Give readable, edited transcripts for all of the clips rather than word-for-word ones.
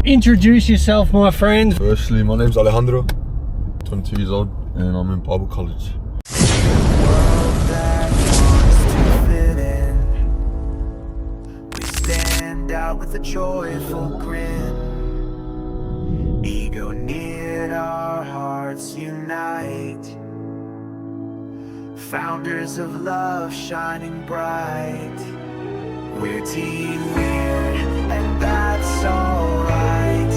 Introduce yourself, my friend. Firstly, my name's Alejandro, 22 years old, and I'm in Bible college. Out with a joyful grin, ego knit, our hearts unite, founders of love shining bright. We're Team Weird, and that's alright.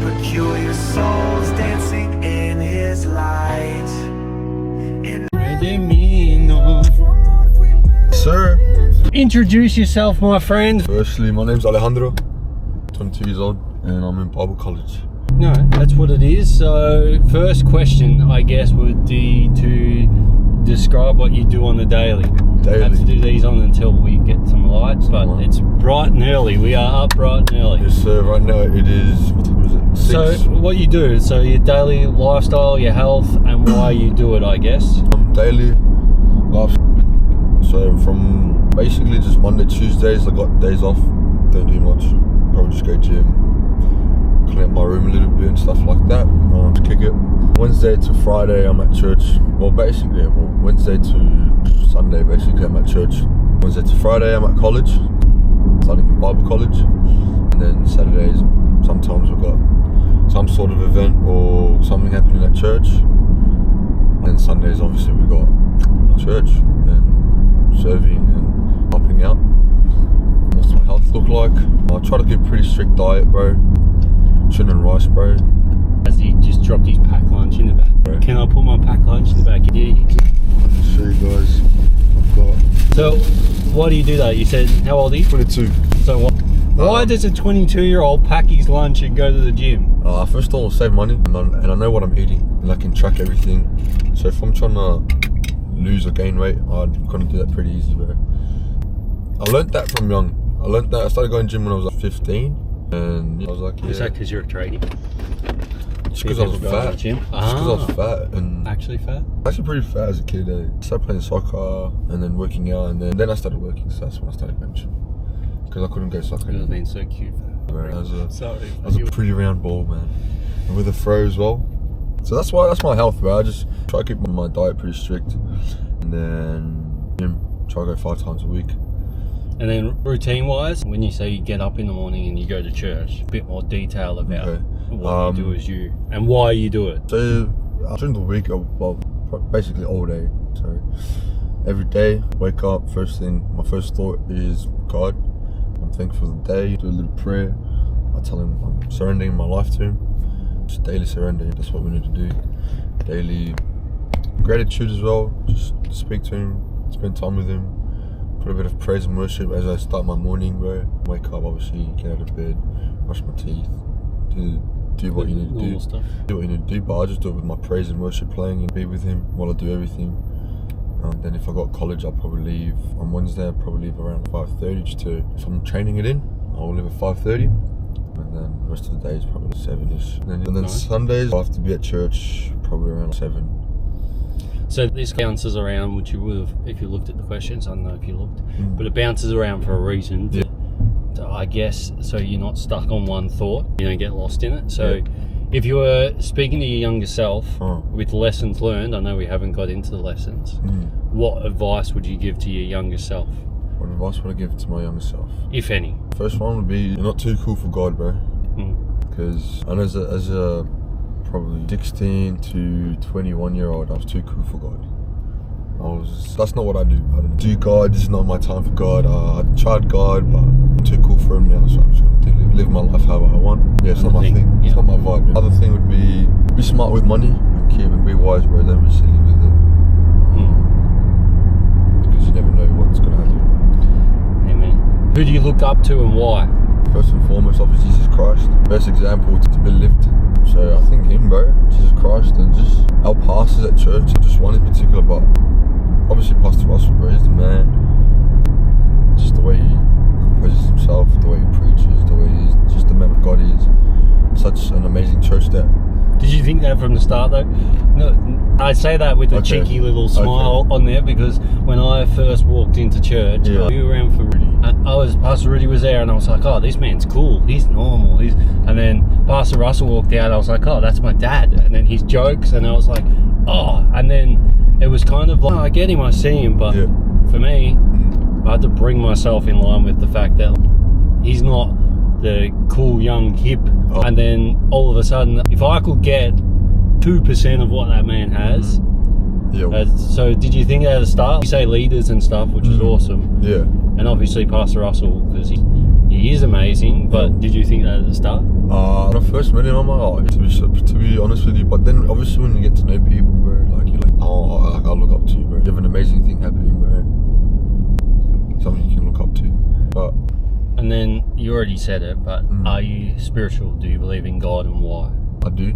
Peculiar souls dancing in his light. Sir. Introduce yourself, my friend. Firstly, my name's Alejandro, 22 years old, and I'm in Bible college. No, that's what it is. So, first question, I guess, would be to describe what you do on the daily. Daily. Have to do these on until we get some lights, but it's bright and early. We are up bright and early. Yes, sir. Right now it is, what time is it? 6. So, what you do, so your daily lifestyle, your health, and why you do it, I guess. Daily life. So from basically just Monday, Tuesdays, I got days off, don't do much, probably just go gym, clean up my room a little bit and stuff like that, just kick it. Wednesday to Friday I'm at church, Wednesday to Sunday basically I'm at church. Wednesday to Friday I'm at college, studying in Bible college, and then Saturdays sometimes we've got some sort of event or something happening at church, and then Sundays obviously we got church and serving and helping out. What's my health look like? I try to keep a pretty strict diet, bro. Chicken and rice, bro. As he just dropped his pack lunch in the back. Bro. Can I put my pack lunch in the back? Yeah, you can. I can show you guys. I've got. So, why do you do that? You said, how old are you? 22. So why does a 22-year-old pack his lunch and go to the gym? First of all, save money, and I know what I'm eating, and I can track everything. So if I'm trying to lose or gain weight, I'm gonna do that pretty easy, bro. I learned that from young. I started going gym when I was like 15, and I was like, yeah. Is that because you're a tradie? Just because I was fat. Just because I was fat and actually fat. Actually pretty fat as a kid. I started playing soccer and then working out, and then I started working. So that's when I started going gym. Because I couldn't go soccer. It would have been so cute. I was a pretty round ball, man, and with a throw as well. So that's my health, bro. I just try to keep my diet pretty strict, and then gym, try to go 5 times a week. And then routine-wise, when you say you get up in the morning and you go to church, a bit more detail about what you do as you and why you do it. So during the week, well, basically all day. So every day, wake up, first thing, my first thought is God. I'm thankful for the day, do a little prayer. I tell him I'm surrendering my life to him. Just daily surrender, that's what we need to do. Daily gratitude as well, just speak to him, spend time with him. Put a bit of praise and worship as I start my morning, bro. Wake up, obviously, get out of bed, brush my teeth, do what you need to do. Stuff. Do what you need to do, but I just do it with my praise and worship playing and be with him while I do everything. Then if I got college, I'll probably leave on Wednesday. I'll probably leave around 5:30 just to, if I'm training it in, I'll leave at 5:30. And then the rest of the day is probably 7ish. And then nice. Sundays, I have to be at church probably around 7. So this bounces around, which you would have, if you looked at the questions, I don't know if you looked, but it bounces around for a reason. Yeah. I guess, so you're not stuck on one thought, you don't get lost in it. So if you were speaking to your younger self with lessons learned, I know we haven't got into the lessons, what advice would you give to your younger self? What advice would I give to my younger self? If any. First one would be, you're not too cool for God, bro. Because I know as a probably 16 to 21-year-old, I was too cool for God. That's not what I do. I don't do God, this is not my time for God. I tried God, but I'm too cool for him now, so I'm just going to live my life how I want. Yeah, it's not my thing. It's not my vibe. The other thing would be smart with money and be wise, bro. Don't be silly with it. Because you never know what's going to happen. Amen. Who do you look up to and why? First and foremost, obviously, Jesus Christ. Best example to be lived. So I think him, bro, Jesus Christ, and just our pastors at church, just one in particular, but obviously Pastor Russell, bro, he's the man. Just the way he composes himself, the way he preaches, the way he's just the man of God he is. Such an amazing church there. Did you think that from the start though? No, I say that with a cheeky little smile on there because when I first walked into church, we were around for Rudy. Pastor Rudy was there, and I was like, oh, this man's cool. He's normal. And then Pastor Russell walked out. I was like, oh, that's my dad. And then his jokes, and I was like, oh. And then it was kind of like, I get him, I see him, but for me, I had to bring myself in line with the fact that he's not the cool young hip. And then all of a sudden, if I could get 2% of what that man has. So did you think at the start? You say leaders and stuff, which is awesome. Yeah. And obviously Pastor Russell, because he is amazing. But did you think that at the start? When I first met him, I'm like, oh, to be honest with you. But then obviously when you get to know people, bro, like you're like, oh, I look up to you, bro. You have an amazing thing happening, bro. Something you can look up to. But. And then you already said it, but are you spiritual? Do you believe in God, and why? I do.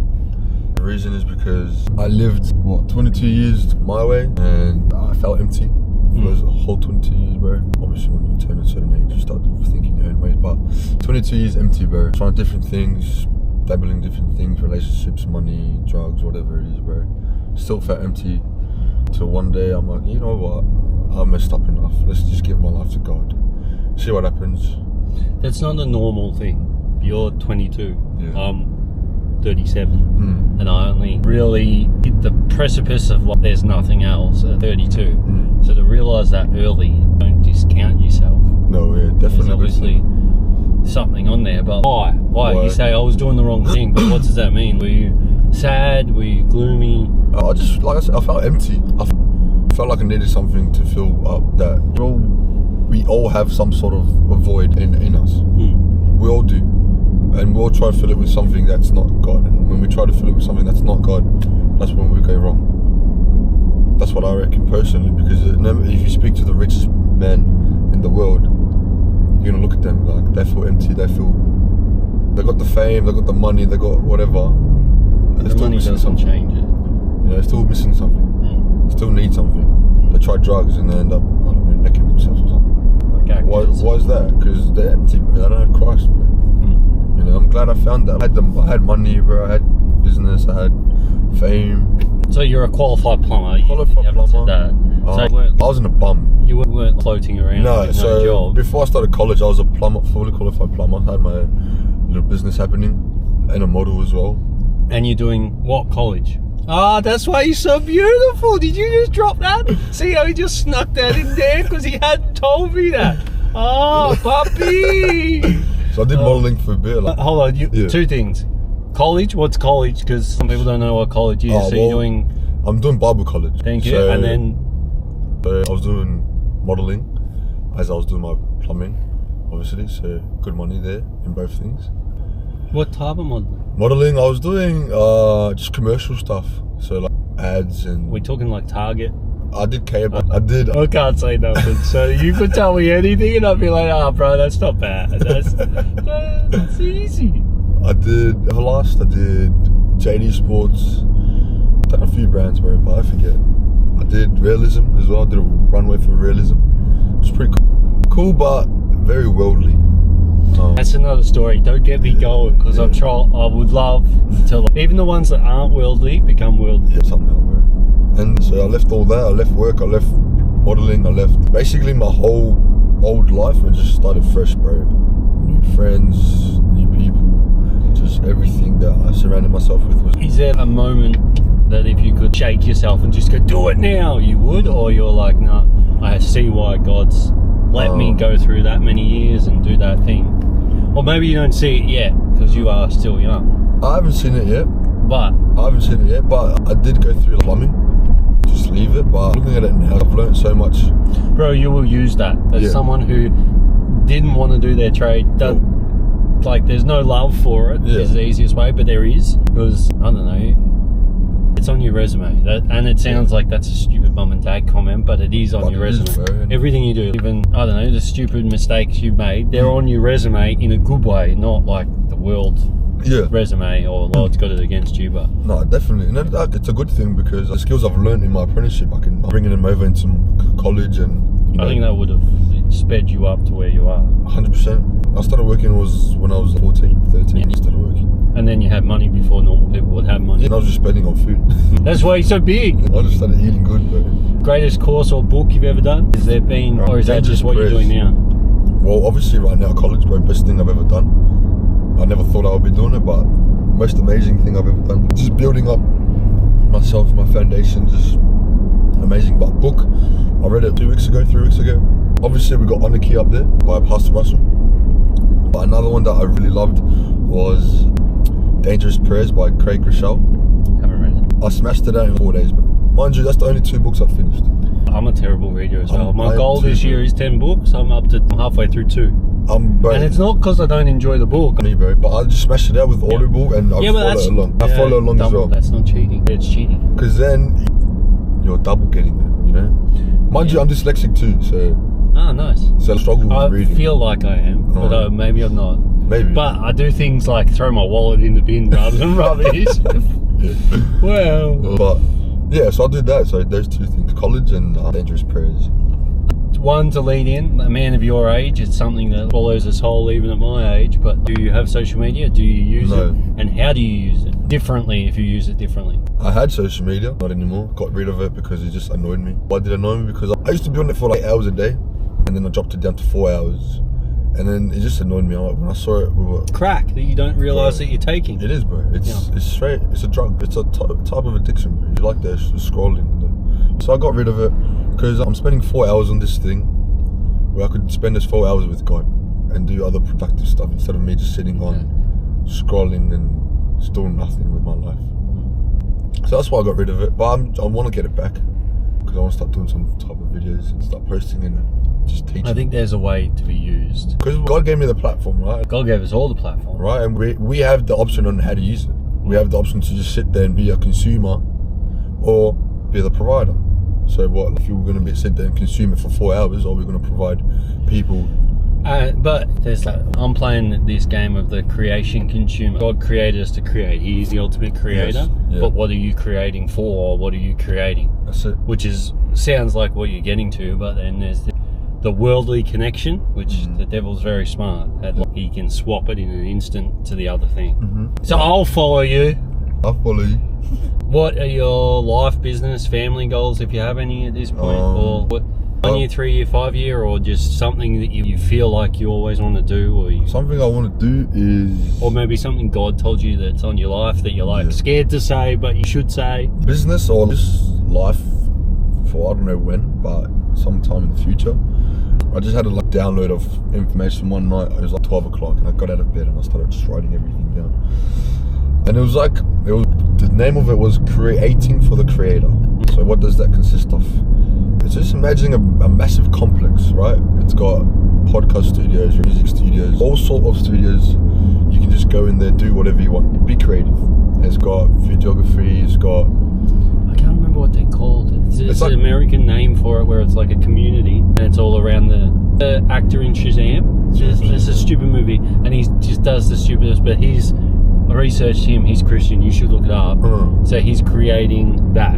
The reason is because I lived 22 years my way, and I felt empty for those whole 22 years, bro. Obviously when you turn a certain age you start thinking your own ways, but 22 years empty, bro. Trying different things, dabbling different things, relationships, money, drugs, whatever it is, bro. Still felt empty till one day I'm like, you know what, I messed up enough, let's just give my life to God, see what happens. That's not a normal thing. You're 22. I'm 37. And I only really hit the precipice of like there's nothing else at 32. So to realise that early, don't discount yourself. No, definitely. There's obviously something on there, but why? You say I was doing the wrong thing, but what does that mean? Were you sad? Were you gloomy? I just, like I said, I felt empty. I felt like I needed something to fill up that, we all have some sort of a void in us. We all do. And we all try to fill it with something that's not God. And when we try to fill it with something that's not God, that's when we go wrong. That's what I reckon personally, because if you speak to the richest men in the world, you're going to look at them like they feel empty, they got the fame, they got the money, they got whatever. The money doesn't change it. Yeah, they're still missing something. Still need something. They try drugs and they end up, I don't know, necking themselves or something. Why is that? Because they're empty, bro. They don't have Christ, bro. You know, I'm glad I found that. I had money, bro. I had business. I had fame. So you're a qualified plumber. Qualified plumber. Said that. So I wasn't a bum. You weren't floating around. No, with so no job. Before I started college, I was a plumber, fully qualified plumber. I had my little business happening and a model as well. And you're doing what college? Ah, that's why you're so beautiful. Did you just drop that? See how he just snuck that in there because he hadn't told me that. Oh, puppy. So I did modelling for a bit. Like, hold on, two things. College? What's college? Because some people don't know what college is. I'm doing Bible college. Thank you. And then? So I was doing modelling as I was doing my plumbing, obviously. So good money there in both things. What type of modelling? Modelling, I was doing just commercial stuff. So like ads and... We're talking like Target? I did cable. I can't say nothing. So you could tell me anything and I'd be like, oh bro, that's not bad. That's easy. I did Everlast, I did JD Sports, done a few brands, bro, but I forget. I did Realism as well. I did a runway for Realism. It was pretty cool, but very worldly. That's another story. Don't get me going, because I would love to, even the ones that aren't worldly become worldly. Yeah, somehow, bro. And so I left all that. I left work. I left modelling. I left basically my whole old life and just started fresh, bro. New friends, new people, just everything that I surrounded myself with was. Is there a moment that if you could shake yourself and just go, do it now, you would? Or you're like, nah, I see why God's let me go through that many years and do that thing? Or maybe you don't see it yet because you are still young. I haven't seen it yet. But I did go through plumbing. Just leave it. But looking at it now, I've learned so much. Bro, you will use that as someone who didn't want to do their trade. Like, there's no love for it. Is the easiest way, but there is, because I don't know, it's on your resume. And it sounds like that's a stupid mum and dad comment, but it is on your resume. Everything you do, even, I don't know, the stupid mistakes you've made, they're on your resume in a good way, not like the world resume or Lord's got it against you. But no, definitely. No, it's a good thing because the skills I've learned in my apprenticeship, I can bring them over into college and. I think that would have sped you up to where you are. 100%. I started working when I was 14, 13. I started working. And then you had money before normal people would have money. And I was just spending on food. That's why you're so big. I just started eating good, bro. Greatest course or book you've ever done? Has there been, or is that just what you're doing now? Well, obviously right now, college, bro, best thing I've ever done. I never thought I would be doing it, but most amazing thing I've ever done. Just building up myself, my foundation, just amazing. But book, I read it 3 weeks ago. Obviously we got On the Key up there by Pastor Russell. But another one that I really loved was Dangerous Prayers by Craig Rochelle. Haven't read it. I smashed it out in 4 days, bro. Mind you, that's the only 2 books I've finished. I'm a terrible reader as well. My goal this year is 10 books. I'm halfway through 2. Bro, and it's not because I don't enjoy the book. Me, bro, but I just smashed it out with Audible and I follow along. I follow along as well. That's not cheating. It's cheating. Because then you're double getting it, you know? Mind you, I'm dyslexic too, so... Ah, nice. So I struggle with reading. I feel like I am, but maybe I'm not. Maybe. But I do things like throw my wallet in the bin rather than rubbish. Well. But, yeah, so I did that. So those 2 things, college and Dangerous Prayers. One, to lead in, a man of your age, it's something that follows us whole even at my age, but do you have social media? Do you use it? And how do you use it? Differently, if you use it differently. I had social media, not anymore. Got rid of it because it just annoyed me. Why did it annoy me? Because I used to be on it for like 8 hours a day, and then I dropped it down to 4 hours. And then it just annoyed me. When I saw it, we were... Crack that you don't realise that you're taking. It is, bro. It's straight, it's a drug. It's a type of addiction, bro. You like that scrolling. So I got rid of it because I'm spending 4 hours on this thing where I could spend those 4 hours with God and do other productive stuff instead of me just sitting on scrolling and just doing nothing with my life. So that's why I got rid of it. But I want to get it back because I want to start doing some type of videos and start posting and just teaching. I think there's a way to be used. Because God gave me the platform, right? God gave us all the platform. Right, and we have the option on how to use it. We have the option to just sit there and be a consumer or be the provider. So what, if you're going to sit there and consume it for 4 hours, or we're going to provide people? But there's that. I'm playing this game of the creation consumer. God created us to create. He is the ultimate creator. Yes, yeah. But what are you creating for, or what are you creating? That's it. Which sounds like what you're getting to, but then there's the worldly connection, which the devil's very smart. He can swap it in an instant to the other thing. So I'll follow you. I'll follow you. What are your life, business, family goals, if you have any at this point? Or what, 1 year, 3 year, 5 year, or just something that you feel like you always want to do? Or something I want to do is... Or maybe something God told you that's on your life that you're like scared to say, but you should say. Business or just life for I don't know when, but sometime in the future. I just had a download of information one night. It was like 12 o'clock and I got out of bed and I started just writing everything down. And the name of it was Creating for the Creator. So what does that consist of? It's just imagining a massive complex, right? It's got podcast studios, music studios, all sort of studios. You can just go in there, do whatever you want, be creative. It's got videography, it's got... I can't remember what they're called. It's like, an American name for it, where it's like a community and it's all around the actor in Shazam. It's a stupid movie and he just does the stupidest, but I researched him, he's Christian, you should look it up. So he's creating that,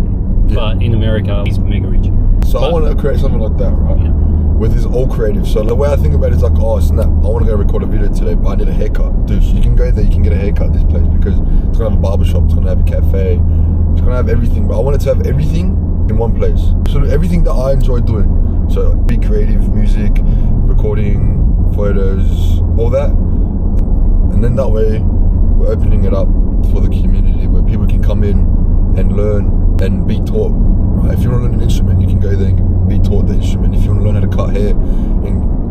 but in America he's mega rich. So I want to create something like that, right? Yeah. With his all creative. So the way I think about it is like, oh snap, I want to go record a video today, but I need a haircut. Dude, you can go there, you can get a haircut at this place because it's going to have a barbershop, it's going to have a cafe, it's going to have everything. But I wanted to have everything in one place. So everything that I enjoy doing. So be creative, music, recording, photos, all that. And then that way, we're opening it up for the community where people can come in and learn and be taught. Right? If you want to learn an instrument, you can go there and be taught the instrument. If you want to learn how to cut hair,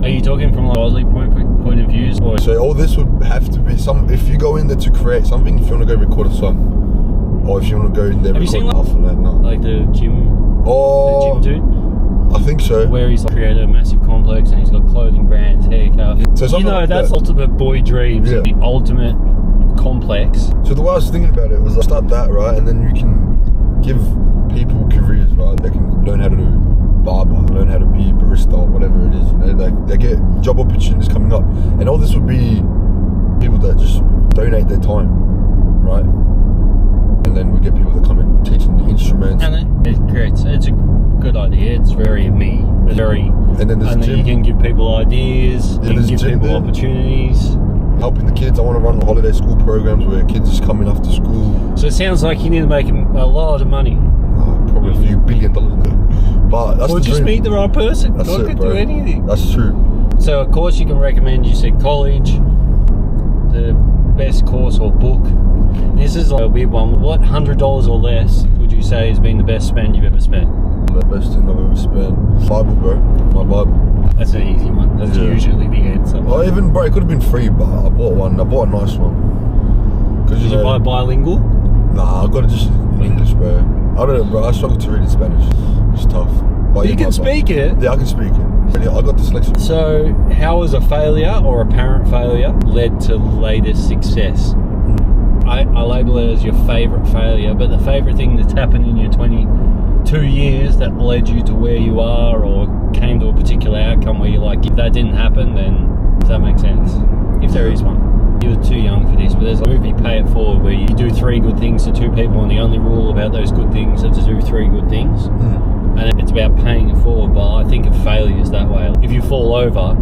are you talking from a godly point of view? Or? So all this would have to be if you go in there to create something, if you want to go record a song, or if you want to go in there have record you seen like the gym dude? I think so. Where he's created a massive complex and he's got clothing brands, haircut. So that's ultimate boy dreams. The ultimate complex. So the way I was thinking about it was, I start that, right, and then you can give people careers, right? They can learn how to do barber, learn how to be barista, or whatever it is. You know, they get job opportunities coming up, and all this would be people that just donate their time, right? And then we get people that come in teaching the instruments. And it creates, it's a good idea. It's very me. It's very, and then there's and then you can give people ideas, you can give people opportunities. Helping the kids. I want to run holiday school programs where kids just coming after school. So it sounds like you need to make a lot of money. Probably a few $1 billion. But that's or the just dream. Meet the right person. That's God it, could bro. do anything. That's true. So of course you can recommend, you said college, the best course or book. This is like a weird one. What $100 or less would you say has been the best spend you've ever spent? The best thing I've ever spent. Bible, bro. My Bible. That's an easy one. That's usually the answer. Or even, bro, it could have been free, but I bought one. I bought a nice one. Did you buy bilingual? Nah, I got it just in English, bro. I don't know, bro. I struggle to read in Spanish. It's tough. But You can speak it. Yeah, I can speak it. I got dyslexia. So how has a failure or apparent failure led to later success? I label it as your favourite failure, but the favourite thing that's happened in your 22 years that led you to where you are or came to a particular outcome where you're like, if that didn't happen, then does that make sense? If there is one. You're too young for this, but there's a movie, Pay It Forward, where you do 3 good things to 2 people and the only rule about those good things is to do 3 good things. And it's about paying it forward, but I think of failures that way. If you fall over,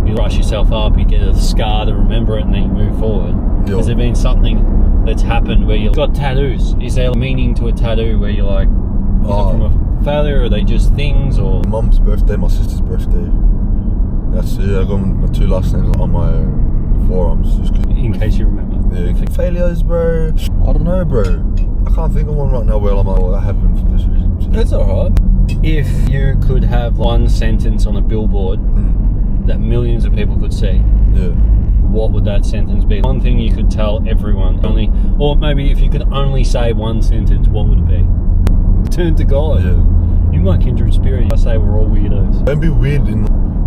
you rush yourself up, you get a scar to remember it, and then you move forward. Has there been something that's happened where you've got tattoos? Is there a meaning to a tattoo where you're like, is it from a failure, or are they just things, or? Mum's birthday, my sister's birthday. That's it. I got my 2 last names on my forearms. Just in case you remember. Yeah. Failures, bro. I don't know, bro. I can't think of one right now where I'm like, well, that happened for this reason. That's alright. If you could have one sentence on a billboard that millions of people could see, what would that sentence be? One thing you could tell everyone, only, or maybe if you could only say one sentence, what would it be? Turn to God. You my kindred spirit. I say we're all weirdos. Don't be weird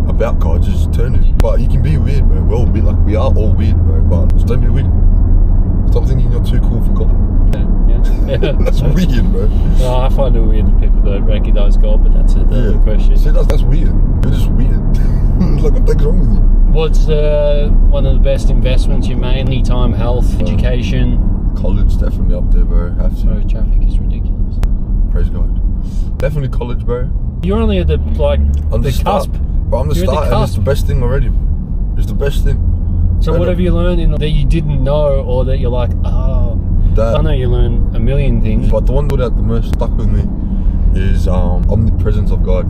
about God, just turn it. But you can be weird, bro. We're all weird, like we are all weird, bro. But just don't be weird. Stop thinking you're too cool for God. That's weird, bro. No, I find it weird that people don't recognise God, but that's a question. See, that's weird. You're just weird. It's like, what the heck's wrong with you? What's one of the best investments you made? Anytime, health, education? College, definitely up there, bro. Have to. Bro, traffic is ridiculous. Praise God. Definitely college, bro. You're only at the, like, on the cusp. But I'm the start, and it's the best thing already. It's the best thing. So what have you learned that you didn't know, or that you're like, I know you learn a million things. But the one that the most stuck with me is omnipresence of God.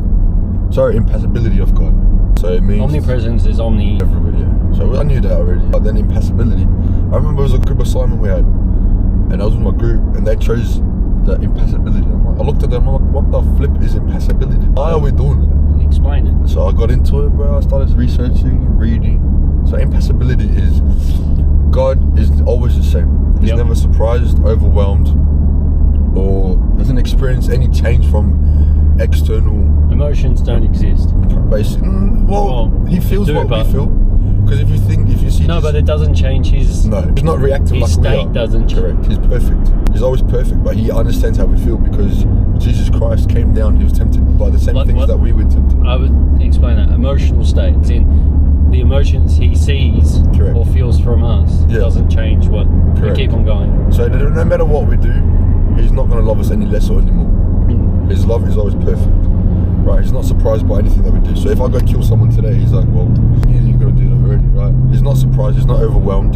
Sorry, impassibility of God. So it means omnipresence is omni everywhere. Yeah. So I knew that already. But then impassibility. I remember it was a group assignment we had, and I was with my group, and they chose the impassibility. I looked at them, I'm like, what the flip is impassibility? Why are we doing it? Explain it. So I got into it, bro. I started researching, reading. So impassibility is God is always the same. He's never surprised, overwhelmed, or doesn't experience any change from external emotions. Don't exist. Basically, well, he feels what we feel. Because if you see, but it doesn't change his. No, he's not reactive like we are. His state doesn't. Correct. He's perfect. He's always perfect, but he understands how we feel because Jesus Christ came down. He was tempted by the same things that we were tempted. I would explain that emotional state. As in, the emotions he sees or feels from us doesn't change what we keep on going. So no matter what we do, he's not going to love us any less or any more. His love is always perfect. Right? He's not surprised by anything that we do. So if I go kill someone today, he's like, well, you're going to do that already, right? He's not surprised. He's not overwhelmed.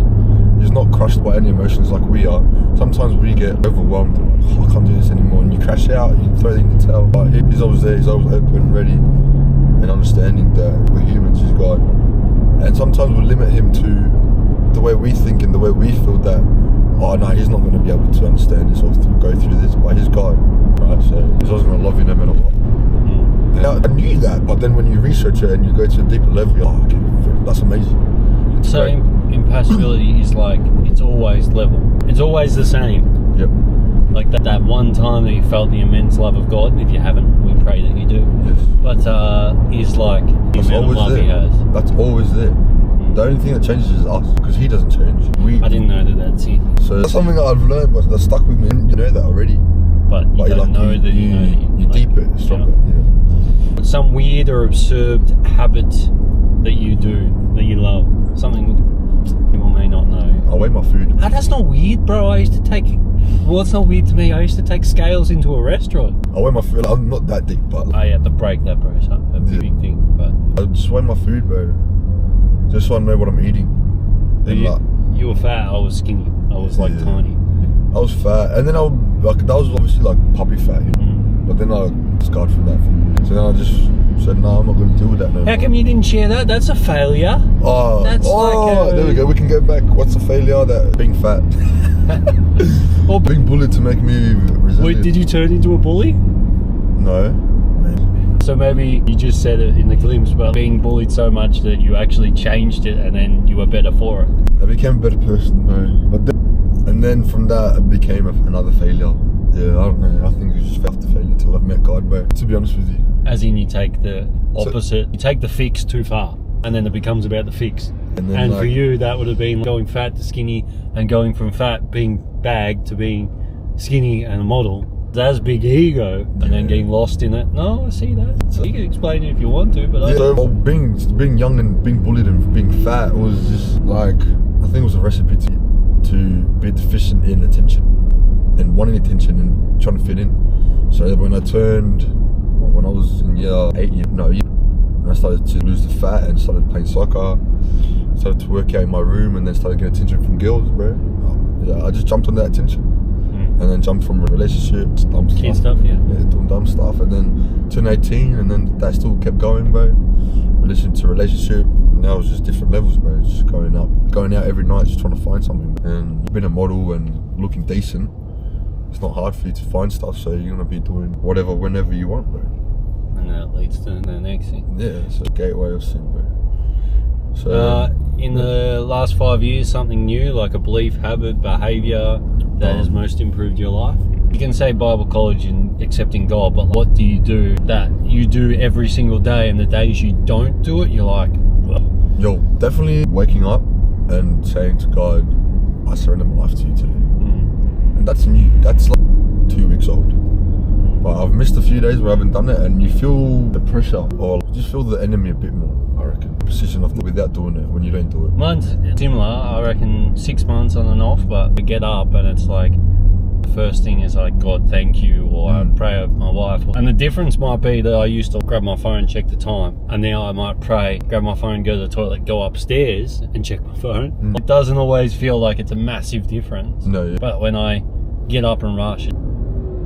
He's not crushed by any emotions like we are. Sometimes we get overwhelmed. Like, I can't do this anymore. And you crash out. You throw in the towel. But he's always there. He's always open, ready, and understanding that we're humans. He's God. And sometimes we limit him to the way we think and the way we feel that, oh no, he's not going to be able to understand this or go through this, but he's God, right? So he's always going to love you no matter what. I knew that, but then when you research it and you go to a deeper level, you're like, okay, that's amazing. So impassibility is like, it's always level. It's always the same. Yep. Like that one time that you felt the immense love of God, if you haven't, we pray that you do. Yes. But is like the amount of love he has. That's always there. The only thing that changes is us, because he doesn't change. I didn't know that's it. So that's something that I've learned, but that stuck with me. You know that already. But you don't know that you know that you deep it, stronger. Yeah. Some weird or absurd habit that you do, that you love. Something people may not know. I weigh my food. That's not weird, bro. I used to take What's not weird to me, I used to take scales into a restaurant. I weigh my food. I'm not that deep, but Oh, you have to break that, bro. It's a big thing. But I just weigh my food, bro. Just so I know what I'm eating. And you were fat, I was skinny. I was like tiny. I was fat, and then that was obviously like puppy fat, you know? But then I scarred from that. So then I just said, no, I'm not going to deal with that no more. How come you didn't share that? That's a failure. That's there we go. We can go back. What's a failure? That being fat. Or being bullied to make me resilient. Wait, did you turn into a bully? No. Maybe. So maybe you just said it in the glimpse, but being bullied so much that you actually changed it and then you were better for it. I became a better person, bro. And then from that, it became another failure. Yeah, I don't know. I think it was just after failure till I've met God, bro. To be honest with you. As in, you take the opposite. You take the fix too far, and then it becomes about the fix. And for you, that would have been going fat to skinny, and going from fat, being bagged, to being skinny and a model. That's big ego, and then getting lost in it. No, I see that. So you can explain it if you want to, but So being young and being bullied and being fat was just like, I think it was a recipe to be deficient in attention and wanting attention and trying to fit in. So when I was in year 8, and I started to lose the fat and started playing soccer, started to work out in my room, and then started getting attention from girls, bro. Yeah, I just jumped on that attention. And then jumped from relationships, dumb stuff. Kid stuff, yeah. Yeah, doing dumb stuff. And then turned 18, and then that still kept going, bro. Relation to relationship. Now it's just different levels, bro. Just going out every night, just trying to find something. And being a model and looking decent, it's not hard for you to find stuff, so you're gonna be doing whatever, whenever you want, bro. And that leads to the next thing. Yeah, it's a gateway of sin, bro. So in the last 5 years, something new, like a belief, habit, behaviour that has most improved your life? You can say Bible college and accepting God, but what do you do that you do every single day, and the days you don't do it, you're like, ugh. Yo, definitely waking up and saying to God, I surrender my life to you today. And that's new. That's like 2 weeks old. But I've missed a few days where I haven't done it, and you feel the pressure, or just feel the enemy a bit more, I reckon. Position of without doing it, when you don't do it. Mine's similar, I reckon 6 months on and off, but I get up and it's like, the first thing is like, God, thank you, or I pray over my wife. And the difference might be that I used to grab my phone, check the time, and now I might pray, grab my phone, go to the toilet, go upstairs and check my phone. It doesn't always feel like it's a massive difference. No, yeah. But when I get up and rush,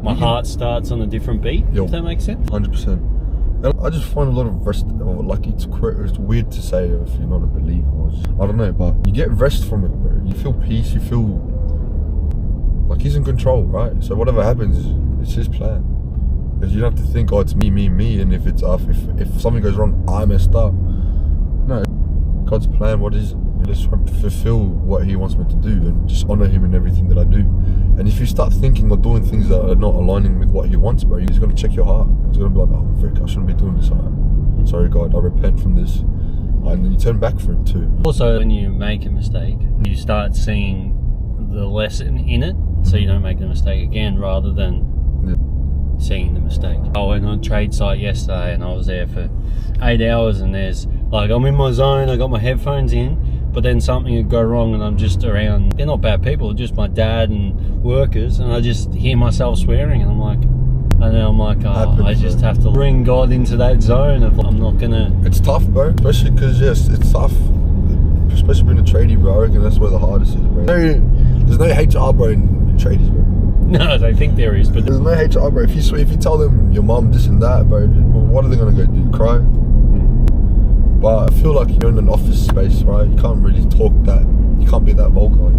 my heart starts on a different beat. If that makes sense? 100%. And I just find a lot of rest, or like it's weird to say if you're not a believer, or I don't know, but you get rest from it, bro. You feel peace, you feel like he's in control, right? So whatever happens, it's his plan. Because you don't have to think, oh, it's me, and if it's if something goes wrong, I messed up. No, God's plan, what is it? Just trying to fulfill what he wants me to do and just honor him in everything that I do. And if you start thinking or doing things that are not aligning with what he wants, bro, he's going to check your heart. He's going to be like, oh, Vic, I shouldn't be doing this. Sorry, God, I repent from this. And then you turn back for him too. Also, when you make a mistake, you start seeing the lesson in it, so you don't make the mistake again, rather than seeing the mistake. I went on a trade site yesterday and I was there for 8 hours, and there's like, I'm in my zone, I got my headphones in, but then something would go wrong and I'm just around, they're not bad people, just my dad and workers, and I just hear myself swearing, and I'm like, I just have to bring God into that zone of, I'm not gonna. It's tough, bro, especially because it's tough, especially being a tradie, bro. I reckon that's where the hardest is, bro. There's no HR, bro, in tradies, bro. No, they think there is, but there's no HR, bro. If you tell them your mum this and that, bro, what are they gonna go do? Cry? But I feel like you're in an office space, right? You can't really talk that. You can't be that vulgar.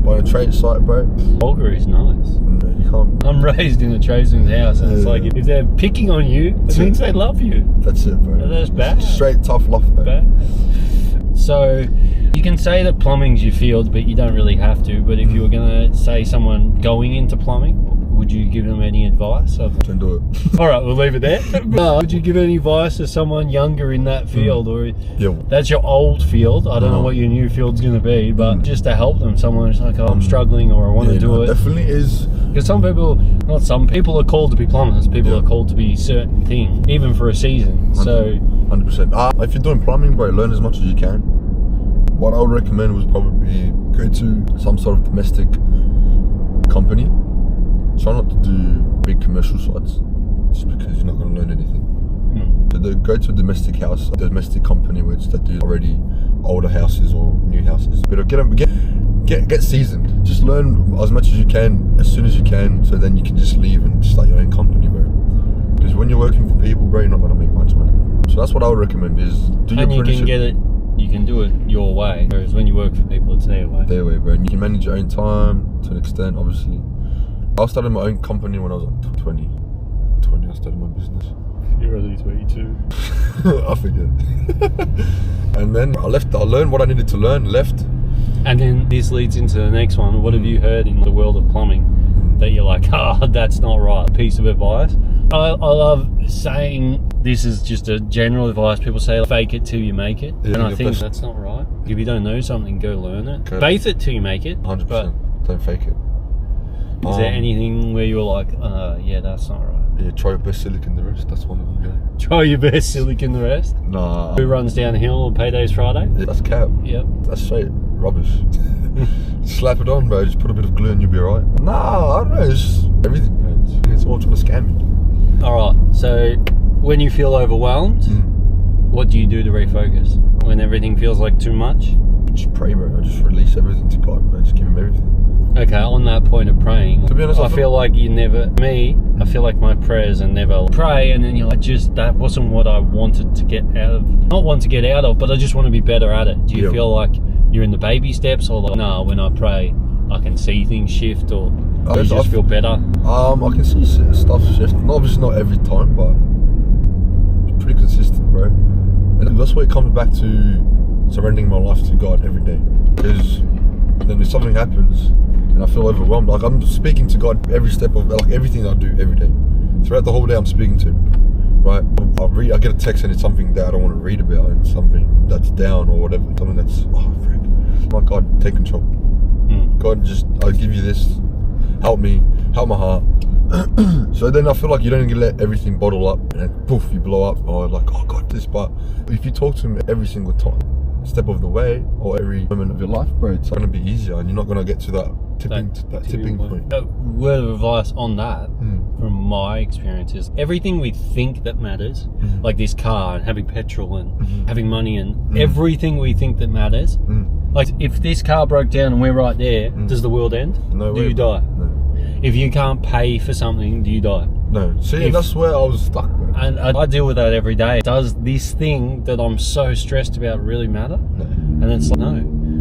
But on a trade site, bro, vulgar is nice. No, you can't. I'm raised in a tradesman's house, and it's like, if they're picking on you, it means they love you. That's it, bro. That's bad. Straight tough love, bro. So you can say that plumbing's your field, but you don't really have to. But if you were gonna say someone going into plumbing, would you give them any advice? Don't do it. All right, we'll leave it there. Would you give any advice to someone younger in that field, or that's your old field? I don't know what your new field's going to be, but just to help them, someone who's like, oh, I'm struggling, or I want to do it. Definitely is. Because some people are called to be plumbers. People are called to be certain things, even for a season. 100%. So 100%. If you're doing plumbing, bro, learn as much as you can. What I would recommend was probably go to some sort of domestic company. Try not to do big commercial sites, just because you're not going to learn anything. So they go to a domestic house, a domestic company which they do already older houses or new houses. But get seasoned. Just learn as much as you can, as soon as you can, so then you can just leave and start your own company, bro. Because when you're working for people, bro, you're not going to make much money. So that's what I would recommend is do your apprenticeship. You can do it your way, whereas when you work for people, it's their way. Their way, bro. And you can manage your own time to an extent, obviously. I started my own company when I was like 20. I started my business. You're only 22. I forget. And then I left. I learned what I needed to learn. Left. And then this leads into the next one. What have you heard in the world of plumbing that you're like, that's not right? A piece of advice. I love saying this is just a general advice. People say fake it till you make it, and I think that's not right. If you don't know something, go learn it. Okay. Faith it till you make it. 100%. Don't fake it. Is there anything where you're like, yeah, that's not right? Yeah, try your best, silicon the rest. That's one of them. Yeah. Try your best, silicon the rest. Nah. Who runs downhill on payday's Friday? Yeah, that's cap. Yep. That's straight rubbish. Slap it on, bro. Just put a bit of glue and you'll be alright. Nah, I don't know. It's just everything, man. It's all trying to scam you. All right. So when you feel overwhelmed, what do you do to refocus? When everything feels like too much? Just pray, bro. I just release everything to God, bro. Just give him everything. Okay, on that point of praying, to be honest, I feel like I feel like my prayers are never pray and then you're like, that wasn't what I wanted to get out of, not want to get out of, but I just want to be better at it. Do you feel like you're in the baby steps, or like, nah, when I pray, I can see things shift, or you just feel better? I can see stuff shift. Obviously not every time, but it's pretty consistent, bro. And that's where it comes back to surrendering my life to God every day. Because then if something happens and I feel overwhelmed, like I'm speaking to God every step of, like everything I do every day. Throughout the whole day I'm speaking to him, right? I get a text and it's something that I don't want to read about, and something that's down or whatever, something that's, frick. My God, take control. God, I'll give you this, help me, help my heart. So then I feel like you don't let everything bottle up and then poof, you blow up, or like, God, this. But if you talk to him every single time, step of the way, or every moment of your life, bro, it's going to be easier, and you're not going to get to that tipping point. A word of advice on that, from my experience, is everything we think that matters, like this car and having petrol and having money and everything we think that matters. Like if this car broke down and we're right there, does the world end? No way. Do you die? No. If you can't pay for something, do you die? No. See, that's where I was stuck, bro. And I deal with that every day. Does this thing that I'm so stressed about really matter? No. And it's like, no.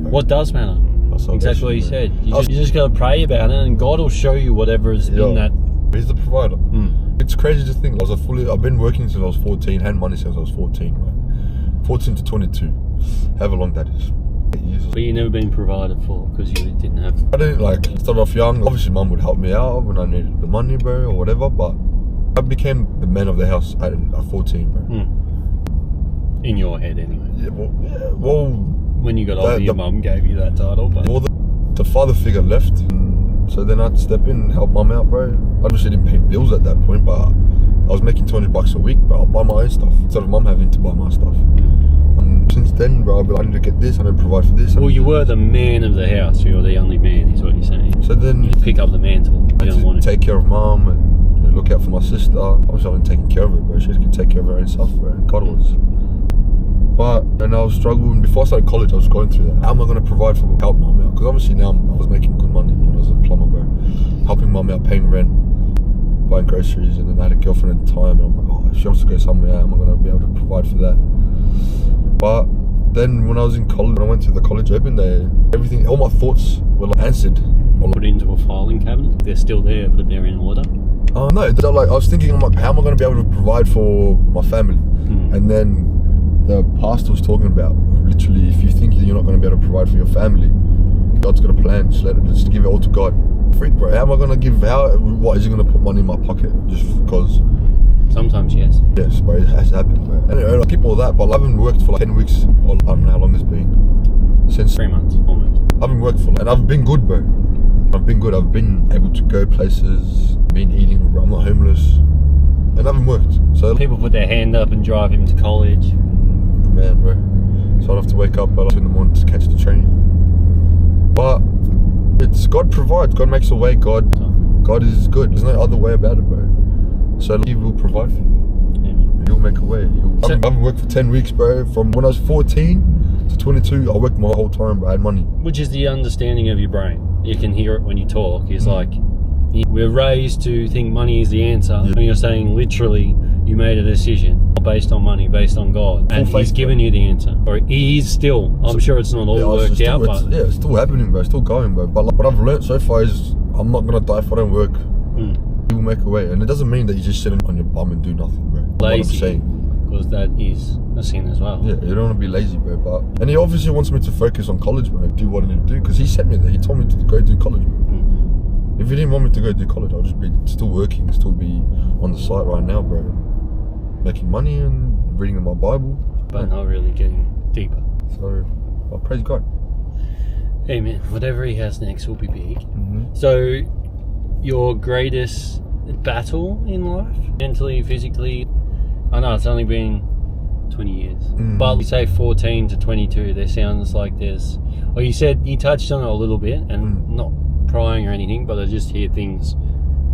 What does matter? Exactly what you said. You just got to pray about it, and God will show you whatever is in that. He's the provider. It's crazy to think. I've been working since I was 14, had money since I was 14, right? 14 to 22. However long that is. 8 years. But you've never been provided for because you didn't have. I didn't started off young. Obviously, mum would help me out when I needed the money, bro, or whatever. But I became the man of the house at 14, bro. In your head, anyway. Yeah. Well. When you got older, your mum gave you that title, but well, the father figure left, so then I'd step in and help mum out, bro. I obviously didn't pay bills at that point, but I was making $200 a week, bro. I'll buy my own stuff instead of mum having to buy my stuff. And since then, bro, I need to get this, I need to provide for this. Well, you were the man of the house. You were the only man, is what you're saying. So then you pick up the mantle. You don't want to take care of mum and look out for my sister. Obviously, I wasn't taking care of her, bro. She can take care of her own stuff, bro. And God was. And I was struggling. Before I started college, I was going through that. How am I going to provide for help mum out? Because obviously now I was making good money when I was a plumber, bro. Helping mum out, paying rent, buying groceries, and then I had a girlfriend at the time. And I'm like, if she wants to go somewhere, how am I going to be able to provide for that? But then when I was in college, when I went to the college open day, all my thoughts were answered. Put into a filing cabinet. They're still there, but they're in order. Oh no! I was thinking, how am I going to be able to provide for my family? And then the pastor was talking about, literally, if you think you're not going to be able to provide for your family, God's got a plan. Just give it all to God. Freak, bro. How am I going to give? What is he going to put money in my pocket just because? Sometimes, yes. Yes, bro. It has happened, bro. Anyway, I keep all that, but I haven't worked for 10 weeks. Or I don't know how long it's been. Since 3 months, almost. I haven't worked and I've been good, bro. I've been good. I've been able to go places. Been eating. Bro. I'm not homeless, and I haven't worked. So people put their hand up and drive him to college. Man, bro. So I'd have to wake up at 2 in the morning to catch the train. But It's God provides. God makes a way. God is good. There's no other way about it, bro. So He will provide for you. He'll make a way. I haven't worked for 10 weeks, bro. From when I was 14 to 22, I worked my whole time, bro. I had money. Which is the understanding of your brain. You can hear it when you talk. It's like, we're raised to think money is the answer. And you're saying literally you made a decision based on money, based on God. And He's given you the answer. Or He is still. I'm sure it's not all worked out. But it's still happening, bro. It's still going, bro. But like, what I've learned so far is I'm not going to die if I don't work. He will make a way. And it doesn't mean that you just sit on your bum and do nothing, bro. Lazy. Because that is a sin as well. Yeah, you don't want to be lazy, bro. And He obviously wants me to focus on college, bro. Do what I need to do. Because He sent me there. He told me to go do college, bro. If He didn't want me to go do college, I'll just be still working, still be on the site right now, bro. Making money and reading my Bible. But not really getting deeper. So, I praise God. Amen. Whatever He has next will be big. So, your greatest battle in life, mentally, physically? I know it's only been 20 years. But you say 14 to 22, there sounds like there's... Well, you said, you touched on it a little bit, and not prying or anything, but I just hear things.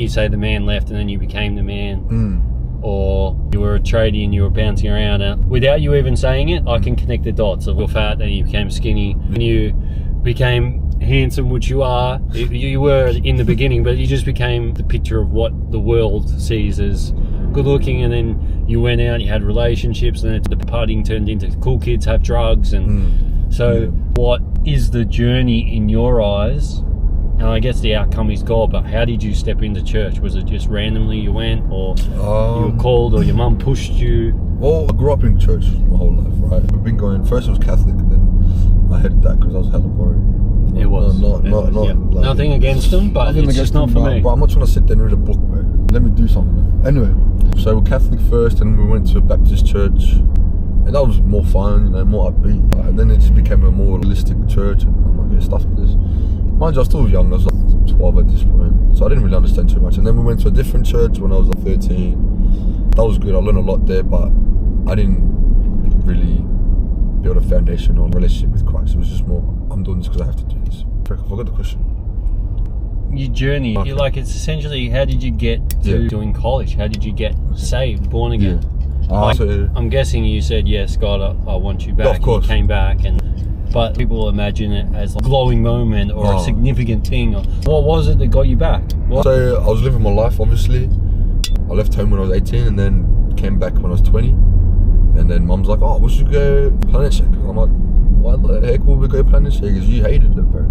You say the man left and then you became the man. Or you were a tradie and you were bouncing around. And without you even saying it, I can connect the dots of you're fat and you became skinny and you became handsome, which you are. You were in the beginning, but you just became the picture of what the world sees as good looking. And then you went out, you had relationships, and then the partying turned into cool kids have drugs. And so what is the journey in your eyes? And I guess the outcome is God, but how did you step into church? Was it just randomly you went, or you were called, or your mum pushed you? Well, I grew up in church my whole life, right? I've been going, first it was Catholic, and then I hated that because I was hella boring. It was. Like, nothing against them, but it's just not for me. But I'm not trying to sit there and read a book, bro. Let me do something, man. Anyway, so we're Catholic first, and we went to a Baptist church. And that was more fun, more upbeat. And then it just became a more holistic church, and I'm like, yeah, stuff like this. Mind you, I was still young, I was like 12 at this point, so I didn't really understand too much. And then we went to a different church when I was like 13. That was good, I learned a lot there, but I didn't really build a foundation or relationship with Christ. It was just more, I'm doing this because I have to do this. I forgot the question. Your journey, Okay. it's essentially, how did you get to doing college? How did you get saved, born again? So, I'm guessing you said, yes, God, I want you back. Yeah, of course. You came back, but people imagine it as a glowing moment or a significant thing. Or, what was it that got you back? So I was living my life, obviously. I left home when I was 18 and then came back when I was 20. And then mum's like, oh, we should go Planet Shake. I'm like, why the heck will we go Planet Shake? Because you hated it, bro.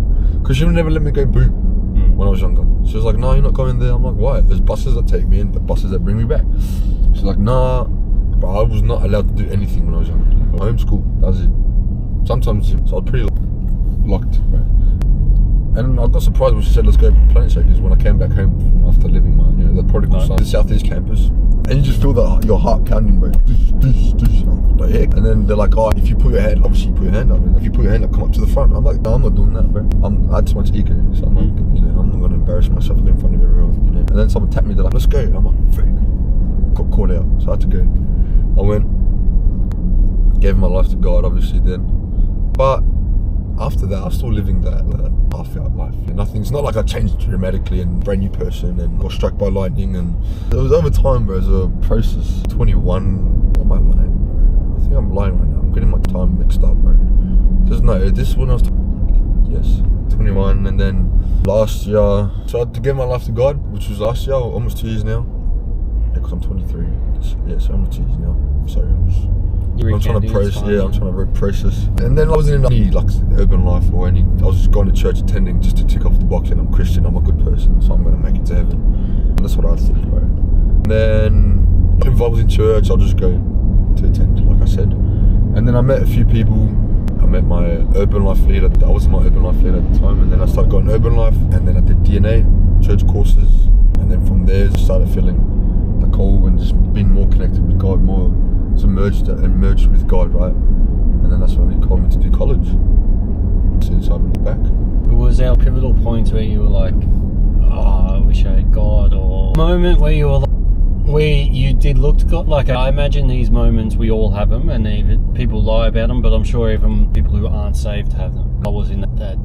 Because she would never let me go boom when I was younger. She was like, no, you're not going there. I'm like, why? There's buses that take me and the buses that bring me back. She's like, nah. But I was not allowed to do anything when I was younger. Like, homeschool, that was it. Sometimes, so I was pretty locked, right? And I got surprised when she said, let's go Planet Shakers when I came back home from after living my, the prodigal son, the Southeast campus. And you just feel that your heart counting, bro. What the heck? And then they're like, oh, if you put your hand, obviously you put your hand up. And if you put your hand up, come up to the front. I'm like, no, I'm not doing that, bro. I had too much ego. So I'm like, I'm not going to embarrass myself in front of everyone, And then someone tapped me, they're like, let's go. I'm like, frick. Got caught out, so I had to go. I went, gave my life to God, obviously then. But after that, I was still living that half-out life. It's not like I changed dramatically and brand new person and got struck by lightning. And it was over time, bro. It was a process. 21. What am I lying, bro? I think I'm lying right now. I'm getting my time mixed up, bro. This when I was 21, and then last year, so I had to give my life to God, which was last year, almost 2 years now. Yeah, because I'm 23. Yeah, so almost 2 years now. Sorry, I'm trying to process. I'm trying to process. And then I wasn't in any urban life or any. I was just going to church, attending just to tick off the box, and I'm Christian. I'm a good person, so I'm going to make it to heaven. And that's what I think, bro. And then if I was in church, I'll just go to attend, like I said. And then I met a few people. I met my urban life leader. I wasn't my urban life leader at the time, and then I started going urban life, and then I did DNA, church courses, and then from there I started feeling the call and just being more connected with God, more merged with God, right? And then that's when He called me to do college. Since I've been back. Was there pivotal points where you were like, oh, I wish I had God, or a moment where you were like, where you did look to God? Like, I imagine these moments, we all have them, and even people lie about them, but I'm sure even people who aren't saved have them. I was in that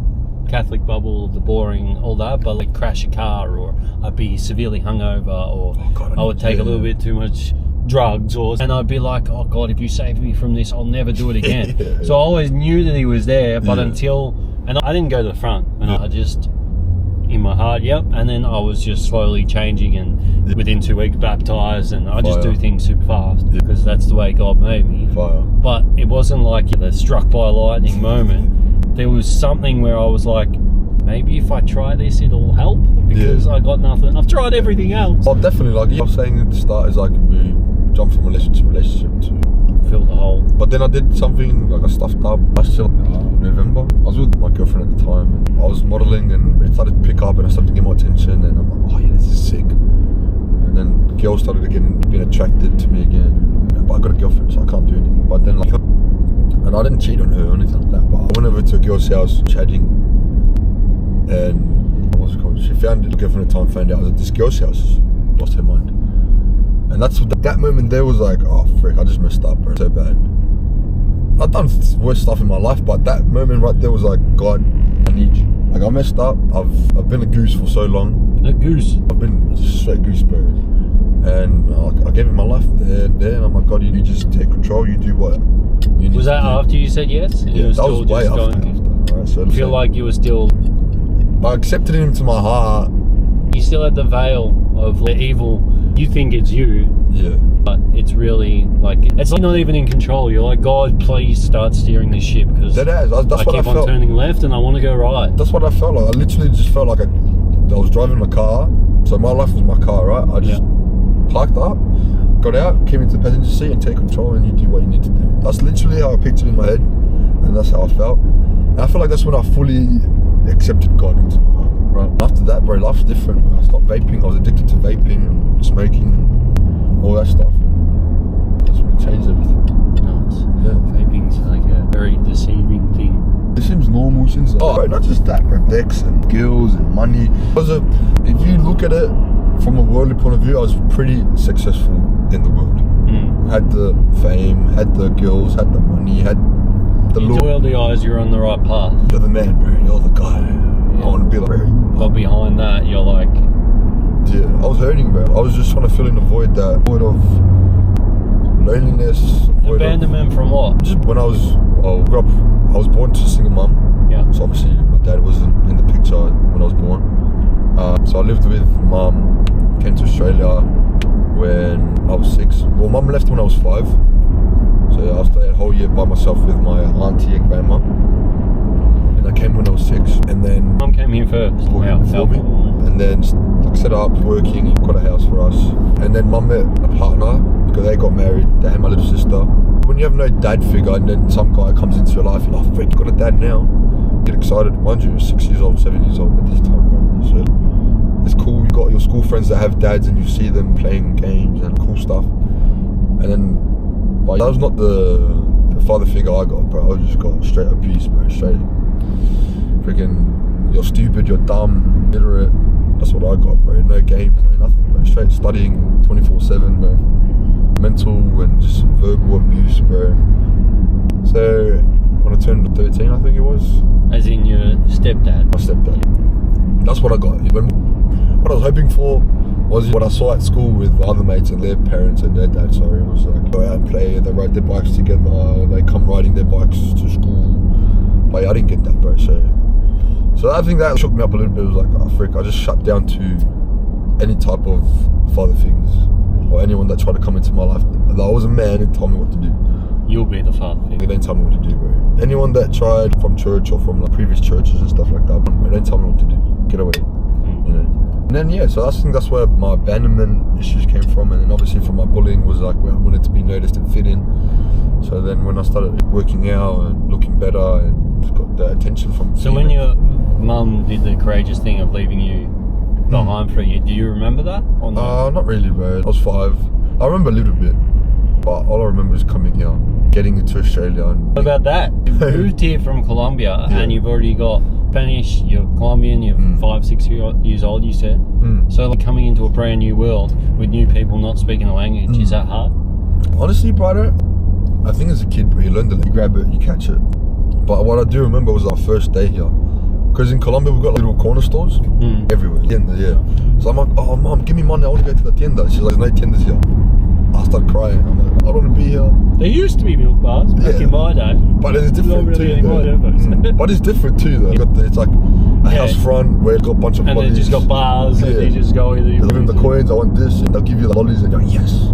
Catholic bubble, the boring, all that, but like crash a car, or I'd be severely hungover, or I would take a little bit too much drugs, and I'd be like, oh God, if you save me from this, I'll never do it again. So I always knew that he was there, but and I didn't go to the front, and I just, in my heart, and then I was just slowly changing, and within 2 weeks baptized, and I just do things super fast, because that's the way God made me. But it wasn't like the struck by lightning moment. There was something where I was like, maybe if I try this, it'll help, because I got nothing. I've tried everything else. Well, definitely, like you were saying at the start, is like we jump from relationship to fill the hole. But then I did something like I stuffed up last year, November. I was with my girlfriend at the time, and I was modelling, and it started to pick up, and I started to get more attention, and I'm like, oh yeah, this is sick. And then girls started again being attracted to me again. But I got a girlfriend, so I can't do anything. But then like, and I didn't cheat on her or anything like that, but I went over to a girl's house chatting, and what's it called? She found it, girlfriend at the time found out I was at this girl's house, lost her mind. And that's that moment there was like, oh frick, I just messed up, bro, so bad. I've done worse stuff in my life, but that moment right there was like, God, I need you. Like I messed up. I've been a goose for so long. A goose? I've been straight goose, bro. And I gave him my life there, and I'm like, God, you just take control. You do what you need. Was that after you said yes? Yeah, that was way after. Right, so I feel like you were still. I accepted him into my heart. You still had the veil of the evil. You think it's you, but it's really like, it's like not even in control. You're like, God, please start steering this ship, because that's what I keep on turning left and I want to go right. That's what I felt like. I literally just felt like I was driving my car, so my life was my car, right? I just parked up, got out, came into the passenger seat, and take control, and you do what you need to do. That's literally how I pictured it in my head, and that's how I felt. And I feel like that's when I fully accepted God into my heart. Right. After that, bro, life's different. I stopped vaping. I was addicted to vaping and smoking and all that stuff. And that's when it changed everything. Nice. Yeah. Vaping's like a very deceiving thing. It seems normal since. Oh, bro, not just that, bro. Decks and girls and money. If you look at it from a worldly point of view, I was pretty successful in the world. Had the fame, had the girls, had the money, had the look. In worldly eyes, you're on the right path. You're the man, bro. You're the guy. I want to be like, but behind that, you're like, I was hurting, bro. I was just trying to fill in the void of loneliness. Abandonment from what? Just when I grew up, I was born to a single mum. Yeah. So obviously my dad wasn't in the picture when I was born. So I lived with mum, came to Australia when I was 6. Well, mum left when I was 5. So I stayed a whole year by myself with my auntie and grandma. I came when I was 6, and then Mum came here first. Before me. And then set up working, got a house for us. And then Mum met a partner because they got married. They had my little sister. When you have no dad figure, and then some guy comes into your life, you're like, oh, frick, you got a dad now. Get excited. Mind you, 6 years old, 7 years old at this time, bro. So it's cool. You got your school friends that have dads, and you see them playing games and cool stuff. And then, but that was not the father figure I got, bro. I just got straight abuse, bro. Straight. Freaking, you're stupid, you're dumb, illiterate. That's what I got, bro. No games, no nothing, bro. Straight studying 24/7, bro. Mental and just verbal abuse, bro. So when I turned 13, I think it was. As in your stepdad? My stepdad. That's what I got. What I was hoping for was what I saw at school with other mates and their parents and their dads. Sorry, it was like go out and play. They ride their bikes together. They come riding their bikes to school. But I didn't get that, bro. So I think that shook me up a little bit. It was like, oh frick, I just shut down to any type of father figures or anyone that tried to come into my life. That I was a man and told me what to do. You'll be the father figure. They don't tell me what to do, bro. Anyone that tried from church or from like previous churches and stuff like that, they don't tell me what to do. Get away, you know. And then so I think that's where my abandonment issues came from, and then obviously from my bullying was like where I wanted to be noticed and fit in. So then when I started working out and looking better and just got the attention from. So when your mum did the courageous thing of leaving you behind for a year, do you remember that? Or no? Not really, bro. I was 5. I remember a little bit, but all I remember is coming here, getting into Australia. And what about that? You moved here from Colombia and you've already got Spanish, you're Colombian, you're 5, 6 years old, you said. So like coming into a brand new world with new people not speaking the language, is that hard? Honestly, brother, I think as a kid, bro, you learn you grab it, you catch it. But what I do remember was our first day here. Because in Colombia we've got little corner stores everywhere. Tiendas, yeah. So I'm like, oh mom, give me money, I want to go to the tienda. She's like, there's no tiendas here. I started crying. I'm like, I don't want to be here. There used to be milk bars back in my day. But it's different not really too. anymore, But it's different too though. It's like a house front where it's got a bunch of and lollies. they just got bars and they just go either. You give them the coins, I want this, and they'll give you the lollies and you're like, yes.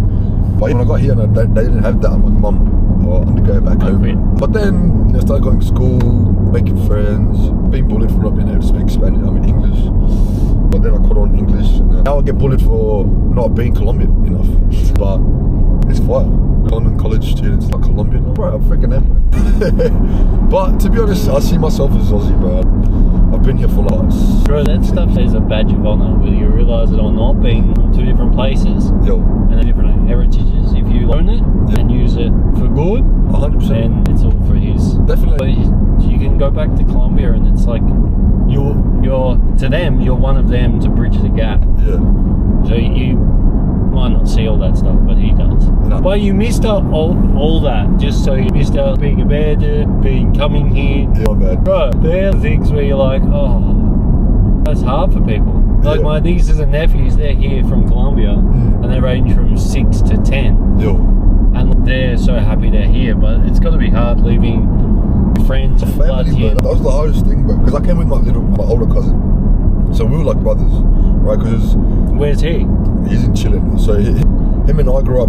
But when I got here and they didn't have that, I'm like, mum, I want to go back home. But then I started going to school, making friends, being bullied for not being able to speak Spanish, English. But then I caught on English. And now I get bullied for not being Colombian enough. But it's fire. Colombian college students like Colombian. Bro, I'm freaking am. But to be honest, I see myself as Aussie, bro. I've been here for like... Bro, that stuff is a badge of honour, whether you realise it or not, being from two different places and different heritages. If you learn it and use it for good, 100%. then it's all for his. Definitely. But you can go back to Colombia and it's like, you're to them, you're one of them to bridge the gap. Yeah. So you might not see all that stuff, but he does. No. But you missed out all that, just so you missed out being a bandit, coming here. Yeah, my bad. Bro, there are things where you're like, oh, that's hard for people. Like my nieces and nephews, they're here from Colombia, and they range from 6 to 10. Yo. And they're so happy they're here, but it's got to be hard leaving friends and blood here. That was the hardest thing, bro, because I came with my older cousin. So we were like brothers, right? Because where's he? He's in Chile. So him and I grew up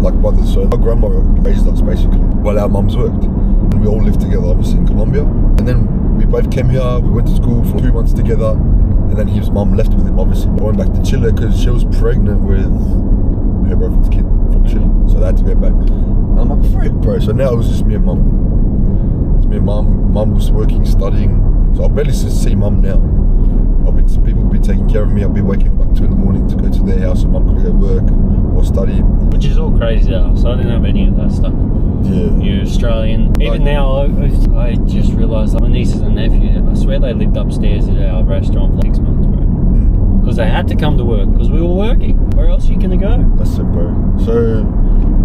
like brothers. So our grandma raised us basically while our mums worked. And we all lived together, obviously, in Colombia. And then we both came here. We went to school for 2 months together. And then his mum left with him, obviously. We went back to Chile because she was pregnant with her boyfriend's kid from Chile. So they had to go back. And I'm like, frick, bro. So now it was just me and mum. It's me and mum. Mum was working, studying. So I barely see mum now. People will be taking care of me. I'll be waking up like 2 in the morning to go to their house, and mum could go work or study. Which is all crazy though, so I didn't have any of that stuff. Yeah. You're Australian. Even now, I just realised that my nieces and nephew, I swear they lived upstairs at our restaurant for 6 months, bro. Because they had to come to work, because we were working. Where else are you going to go? That's it, bro. So...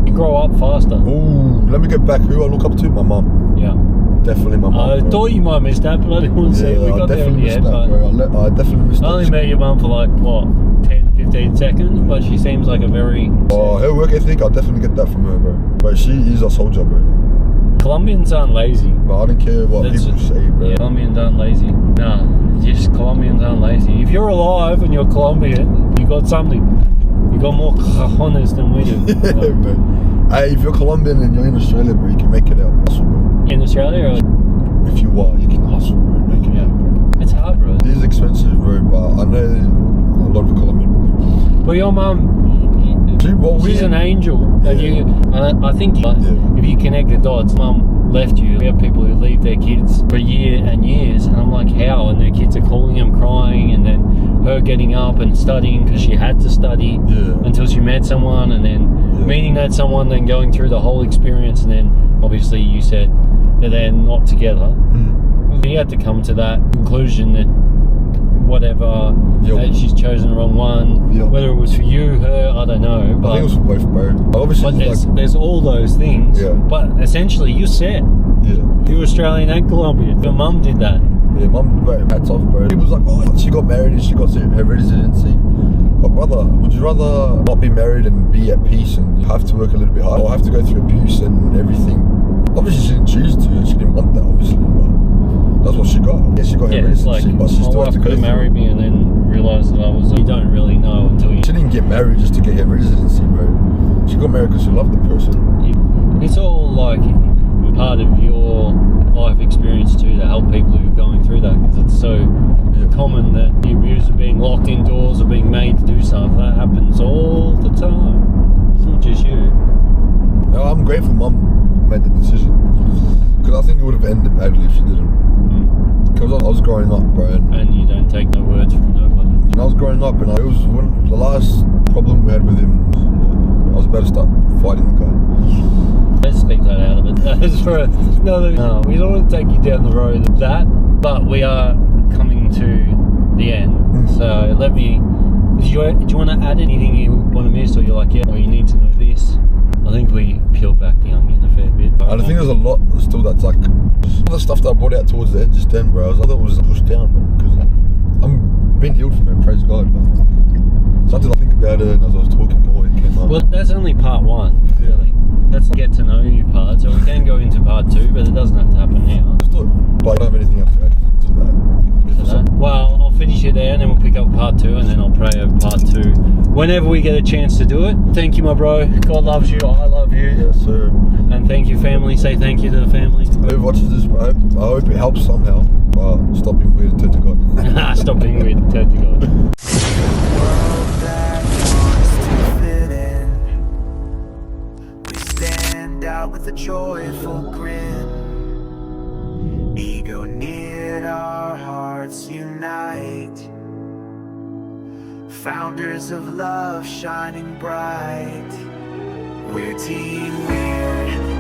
you grow up faster. Ooh, let me get back. Who I look up to? My mum. Yeah. Definitely my mum. I thought you might miss that, but I didn't want to say we got there in the end. I definitely missed that. I only met your mum for like, what, 10, 15 seconds, but she seems like a very... oh, her work ethic, I'll definitely get that from her, bro. But she is a soldier, bro. Colombians aren't lazy. But I don't care what people say, bro. Yeah, Colombians aren't lazy. Nah, just Colombians aren't lazy. If you're alive and you're Colombian, you got something. You got more cojones than we do. Yeah, bro. Hey, if you're Colombian and you're in Australia, bro, you can make it out. Hustle, bro. In Australia? Or... if you are, you can hustle, bro. Make it out, bro. It's hard, bro. It is expensive, bro, but I know a lot of Colombian people. But your mum... she's an angel. Yeah. And I think if you connect the dots, mum left you. We have people who leave their kids for a year and years, and I'm like, how? And their kids are calling them, crying, and then her getting up and studying because she had to study until she met someone, and then meeting that someone, then going through the whole experience, and then obviously you said that they're not together. You had to come to that conclusion that whatever, that she's chosen the wrong one, whether it was for you, her, I don't know. But I think it was for both, bro. Obviously, but there's all those things, but essentially you're set. You're Australian and Colombian. Your mum did that. Yeah, mum, bro, hats off, bro. People was like, oh, she got married and she got her residency. But brother, would you rather not be married and be at peace and you have to work a little bit hard, or have to go through abuse and everything? Obviously she didn't choose to, she didn't want that, obviously, but that's what she got. Yeah, she got her residency, but she still had to go through. Marry me and then realised that I was... you don't really know until you... she didn't get married just to get her residency, bro. She got married because she loved the person. It's all like part of your life experience too, to help people who are going through that, because it's so common that the abuse of being locked indoors or being made to do something. That happens all the time. It's not just you. No, I'm grateful mum made the decision, because I think it would have ended badly if she didn't. Because I was growing up, bro, and you don't take no words from nobody. And I was growing up, and it was when the last problem we had with him, I was about to start fighting the guy. Let's leave that out of it. That's for another... no, we don't want to take you down the road of that, but we are coming to the end. So let me... do you want to add anything you want to miss, or you're like, yeah, well, you need to know this? I think we peeled back the onion a fair bit. And I think there's a lot still that's like the stuff that I brought out towards the end just then, bro. I thought it was pushed down, bro, because I'm being healed from it. Praise God, but something I think about it, and as I was talking more, it came up. Well, that's only part one, really. That's the get to know you part, so we can go into part two, but it doesn't have to happen now. I just thought, but I don't have anything else to add to that. Well, I'll finish it there and then we'll pick up part two, and then I'll pray over part two whenever we get a chance to do it. Thank you, my bro. God loves you. I love you. Yes, sir. And thank you, family. Say thank you to the family. Whoever watches this, bro, I hope it helps somehow. But stop being weird and turn to God. Stop being weird and turn to God. World that wants to fit in. We stand out with a joyful grin. Ego near, our hearts unite. Founders of love shining bright. We're Team Weird.